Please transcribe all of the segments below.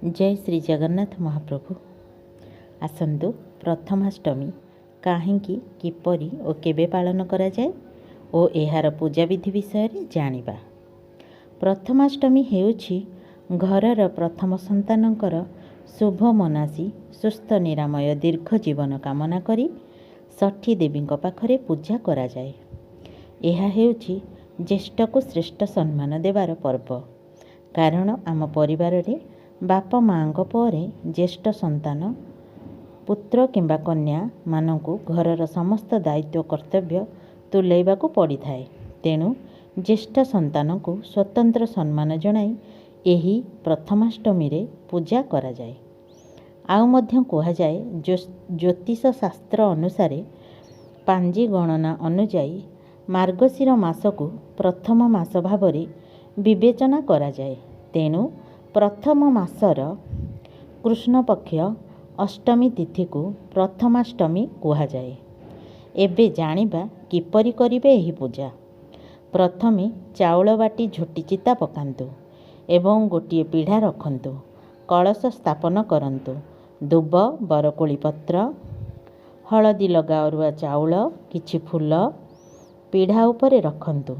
जय श्री जगन्नाथ महाप्रभु। आसंतु प्रथमाष्टमी काहींकी किपरि और केबे पालन करा जाए और एहार पूजा विधि विषय रे जानिबा। प्रथमाष्टमी हेउछि घरर प्रथम संतानंकर शुभ मनासी सुस्थ निरामय दीर्घ जीवन कामना करी षठी देवींक पाखरे पूजा करा जाए। एहा हेउछि ज्येष्ठ को श्रेष्ठ सम्मान देवार पर्व। कारण आम परिवार रे बापा माँ परे ज्येष्ठ संतान पुत्र किंबा कन्या मानकु घरर समस्त दायित्व कर्तव्य तुलाइबाकु पड़िथाए। तेणु ज्येष्ठ संतान को स्वतंत्र सम्मान जणाई एही प्रथमाष्टमी रे पूजा करा जाए। आउ मध्य कहा जाए ज्योतिष शास्त्र अनुसारे पांजी गणना अनुजाई मार्गशीर मासकु प्रथम मास भावरे विवेचना करा जाए। तेणु प्रथम मासर कृष्ण पक्ष अष्टमी तिथि को प्रथमाष्टमी कहा जाए। एबे जानिबा किपरि करिबे एही पूजा। प्रथमे चाउल बाटी झोटी चिता पकांतु एवं गोटिए पीढ़ा रखंतु। कलश स्थापन करंतु। दुब बरकोली पत्र हलदी लगा अरुआ चाउल किछि फूल पीढ़ा उपरे रखंतु।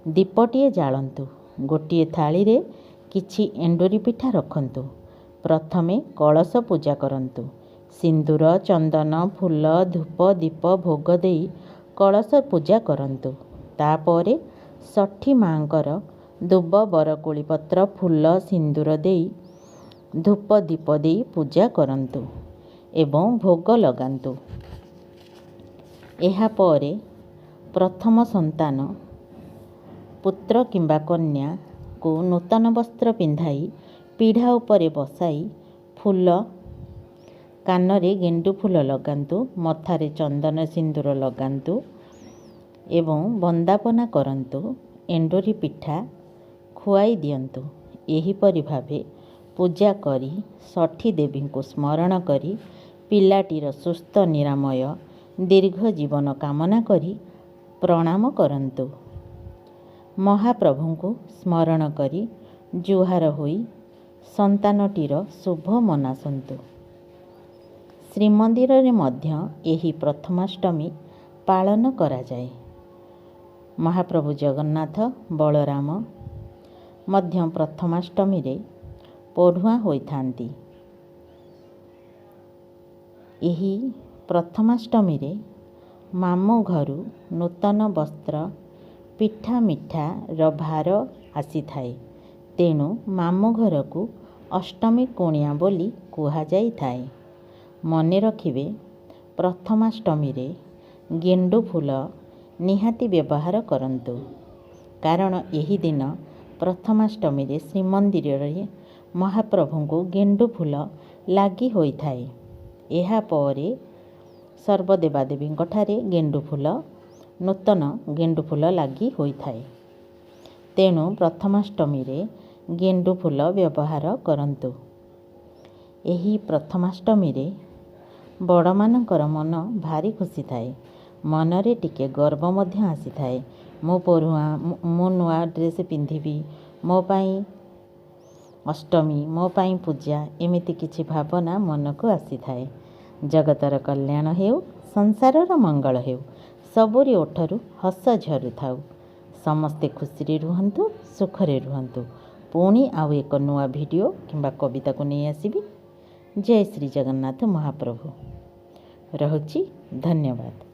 दीपटिए जालंतु। गोटिए थाली रे किछि एंडोरी पिठा रखंतु। प्रथमे कलश पूजा करंतु। सिंदूर चंदन फूल धूप दीप भोग देई कलश पूजा करंतु। तापरे षठी मांकर दुब बरकोली पत्र फूल सिंदूर देई धूप दीप देई पूजा करंतु एवं भोग लगांतु। एहा परे प्रथम संतान पुत्र किंबा कन्या को नूतन वस्त्र पिंधाई पीढ़ा उपरे बसाई फूल कानरे गेंडु फूल लगांतु। मथारे चंदन सिंदूर लगांतु एवं वंदापना करंतु। एंडोरी पिठा खुआई दियंतु। एहीपरि भावे पूजा करी षठी देवी को स्मरण करी पिलाटीर सुस्थ निरामय दीर्घ जीवन कामना करी प्रणाम करंतु। महाप्रभु को स्मरण करी जुहार होई संतानटीर शुभ मनासंतु। श्रीमंदिर रे मध्य एही प्रथमाष्टमी पालन करा जाए। महाप्रभु जगन्नाथ बलराम मध्य प्रथमाष्टमी रे पढ़ुआ होइथांती। एही प्रथमाष्टमी रे मामू घरु नूतन वस्त्र पिठा मिठा र भार आसी थाए। तेणु मामू घर को अष्टमी कोणिया बोली कुहा जाई थाए। मने रखिबे प्रथमाष्टमी रे गेंडु फूल निहाती व्यवहार करंतु। कारण एही दिन प्रथमाष्टमी रे श्रीमंदिर रे महाप्रभु को गेंडु फूल लागी होई थाए। एहा परे सर्वदेवादेवी ठारे गेंडु फूल नूतन गेंडु फूल लागी होई थाए। तेणु प्रथमाष्टमी रे गेंडु फूल व्यवहार करंतु। एही प्रथमाष्टमी रे बड़ मानकर मन भारी खुशी थाए। मनरे टिके गर्व मध्य आसी थाए। मो पढ़ुआ मो नुआ ड्रेस पिंधिबी मो पाई अष्टमी मो पाई पूजा एमिति किछि भावना मन को आसी थाए। जगतर कल्याण हेउ संसारर मंगल हेउ सबुरी ओठरू हस झरु थाउ। समस्ते खुशी रुहंतु सुखरे रुहंतु। पुणी आउ एक नुआ वीडियो किंबा कविता को नहीं आसीबी। जय श्री जगन्नाथ महाप्रभु। रहुछि धन्यवाद।